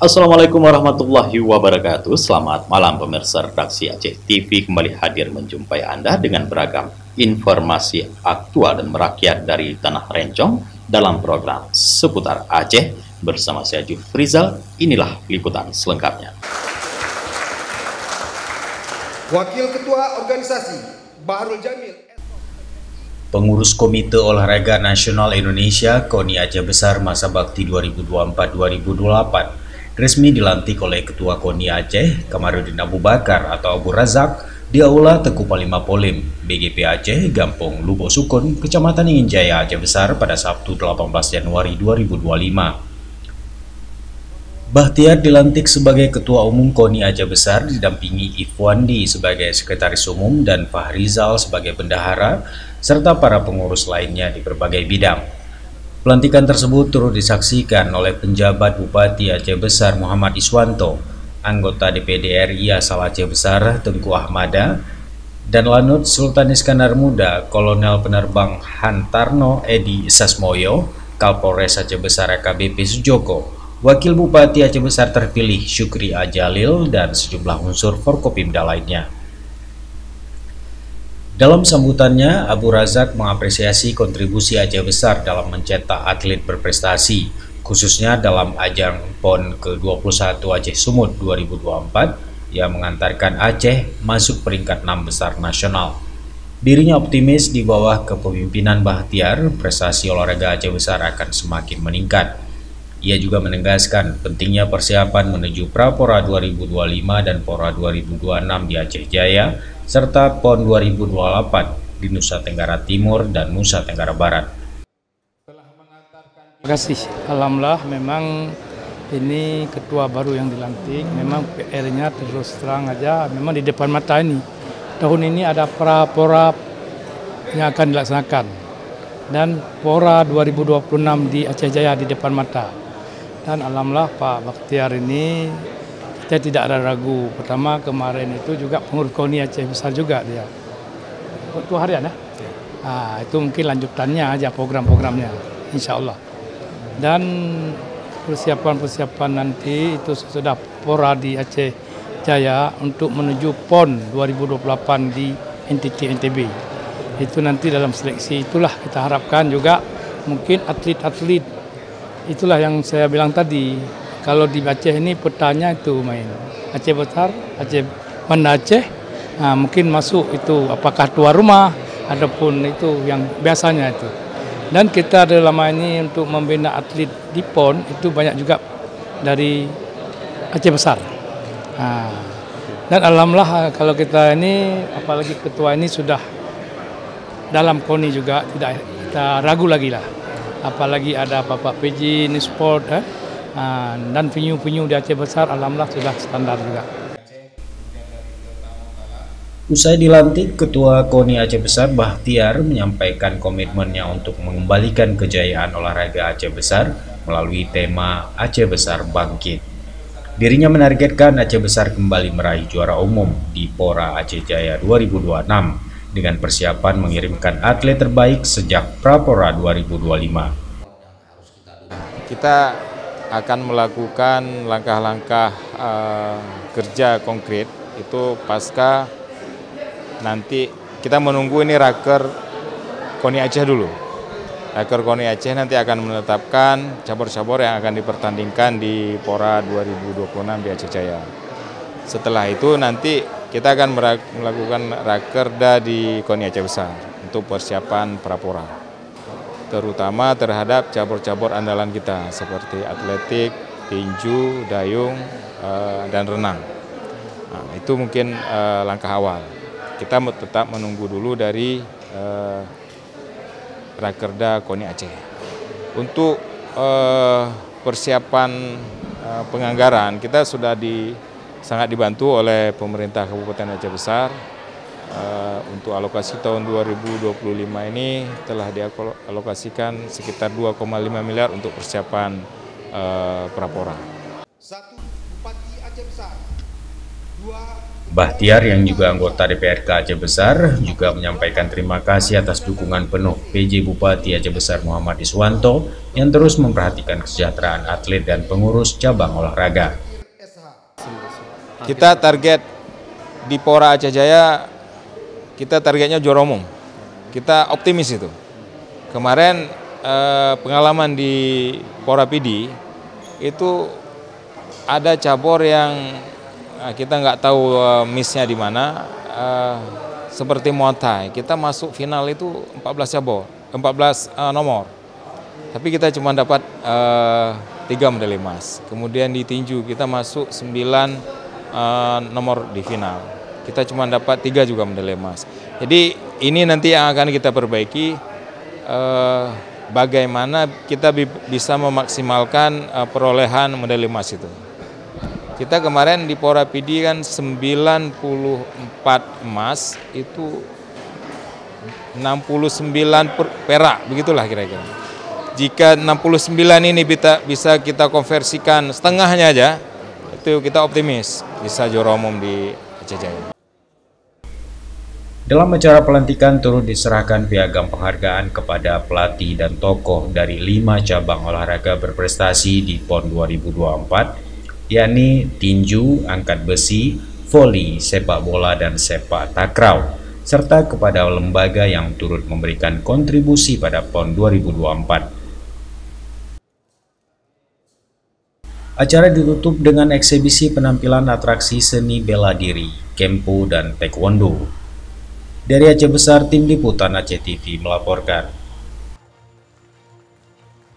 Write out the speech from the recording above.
Assalamualaikum warahmatullahi wabarakatuh. Selamat malam pemirsa redaksi Aceh TV kembali hadir menjumpai Anda dengan beragam informasi aktual dan merakyat dari Tanah Rencong dalam program Seputar Aceh bersama saya Jufrizal. Inilah liputan selengkapnya. Wakil Ketua Organisasi Bahrul Jamil, Pengurus Komite Olahraga Nasional Indonesia KONI Aceh Besar masa bakti 2024-2028 resmi dilantik oleh Ketua KONI Aceh Kamarudin Abu Bakar atau Abu Razak di Aula Teku Palima Polim, BGP Aceh, Gampong Lubuk Sukun, Kecamatan Inginjaya, Aceh Besar pada Sabtu 18 Januari 2025. Bahtiar dilantik sebagai Ketua Umum KONI Aceh Besar didampingi Ifwandi sebagai Sekretaris Umum dan Fahrizal sebagai Bendahara, serta para pengurus lainnya di berbagai bidang. Pelantikan tersebut turut disaksikan oleh penjabat Bupati Aceh Besar Muhammad Iswanto, anggota DPD RI asal Aceh Besar Tengku Ahmada, dan Lanut Sultan Iskandar Muda, Kolonel Penerbang Hantarno Edi Sasmoyo, Kapolres Aceh Besar AKBP Sujoko, Wakil Bupati Aceh Besar terpilih Syukri Ajalil, dan sejumlah unsur Forkopimda lainnya. Dalam sambutannya, Abu Razak mengapresiasi kontribusi Aceh Besar dalam mencetak atlet berprestasi, khususnya dalam ajang PON ke-21 Aceh Sumut 2024 yang mengantarkan Aceh masuk peringkat 6 besar nasional. Dirinya optimis di bawah kepemimpinan Bahtiar, prestasi olahraga Aceh Besar akan semakin meningkat. Ia juga menegaskan pentingnya persiapan menuju Prapora 2025 dan Pora 2026 di Aceh Jaya, serta PON 2028 di Nusa Tenggara Timur dan Nusa Tenggara Barat. Terima kasih. Alhamdulillah memang ini ketua baru yang dilantik, memang PR-nya terus terang aja, memang di depan mata ini. Tahun ini ada Prapora yang akan dilaksanakan dan Pora 2026 di Aceh Jaya di depan mata. Dan alhamdulillah Pak Bahtiar ini kita tidak ada ragu. Pertama kemarin itu juga pengurus KONI Aceh Besar juga dia. Ketua harian ya? Nah, itu mungkin lanjutannya aja program-programnya, insya Allah. Dan persiapan nanti itu sudah Pora di Aceh Jaya untuk menuju PON 2028 di NTB. Itu nanti dalam seleksi itulah kita harapkan juga mungkin atlet-atlet. Itulah yang saya bilang tadi, kalau di Aceh ini petanya itu main Aceh Besar, Aceh Banda Aceh, nah, mungkin masuk itu apakah tuan rumah ataupun itu yang biasanya itu. Dan kita dalam ini untuk membina atlet di PON itu banyak juga dari Aceh Besar. Nah, dan alhamdulillah kalau kita ini apalagi ketua ini sudah dalam KONI juga tidak kita ragu lagi lah. Apalagi ada Bapak PJ ini sport dan venue-venue di Aceh Besar alhamdulillah sudah standar juga. Usai dilantik, Ketua KONI Aceh Besar Bahtiar menyampaikan komitmennya untuk mengembalikan kejayaan olahraga Aceh Besar melalui tema Aceh Besar Bangkit. Dirinya menargetkan Aceh Besar kembali meraih juara umum di Pora Aceh Jaya 2026 dengan persiapan mengirimkan atlet terbaik sejak Prapora 2025. Kita akan melakukan langkah-langkah kerja konkret itu pasca nanti kita menunggu ini raker KONI Aceh dulu. Raker KONI Aceh nanti akan menetapkan cabur-cabur yang akan dipertandingkan di Pora 2026 di Aceh Jaya. Setelah itu nanti kita akan melakukan rakerda di KONI Aceh Besar untuk persiapan Prapora, terutama terhadap cabur-cabur andalan kita seperti atletik, tinju, dayung, dan renang. Nah, itu mungkin langkah awal. Kita tetap menunggu dulu dari rakerda KONI Aceh. Untuk persiapan penganggaran kita sudah sangat dibantu oleh pemerintah Kabupaten Aceh Besar. Untuk alokasi tahun 2025 ini telah dialokasikan sekitar 2,5 miliar untuk persiapan Prapora. 1. Bupati Aceh Besar, 2. Bahtiar yang juga anggota DPRK Aceh Besar juga menyampaikan terima kasih atas dukungan penuh PJ Bupati Aceh Besar Muhammad Iswanto yang terus memperhatikan kesejahteraan atlet dan pengurus cabang olahraga. Kita target di Pora Aceh Jaya, kita targetnya juara umum. Kita optimis itu. Kemarin pengalaman di Pora PD itu ada cabur yang kita nggak tahu missnya di mana, seperti Muay Thai. Kita masuk final itu 14 cabur, 14 nomor. Tapi kita cuma dapat 3 medali emas. Kemudian di tinju kita masuk 9 nomor di final. Kita cuma dapat 3 juga medali emas. Jadi ini nanti yang akan kita perbaiki, bagaimana kita bisa memaksimalkan perolehan medali emas itu. Kita kemarin di Pora PD kan 94 emas, itu 69 perak, begitulah kira-kira. Jika 69 ini bisa kita konversikan setengahnya aja, itu kita optimis bisa juara umum di Aceh Jaya. Dalam acara pelantikan turut diserahkan piagam penghargaan kepada pelatih dan tokoh dari 5 cabang olahraga berprestasi di PON 2024, yakni tinju, angkat besi, voli, sepak bola, dan sepak takraw, serta kepada lembaga yang turut memberikan kontribusi pada PON 2024. Acara ditutup dengan eksibisi penampilan atraksi seni bela diri, kempo, dan taekwondo. Dari Aceh Besar, Tim Liputan Aceh TV melaporkan.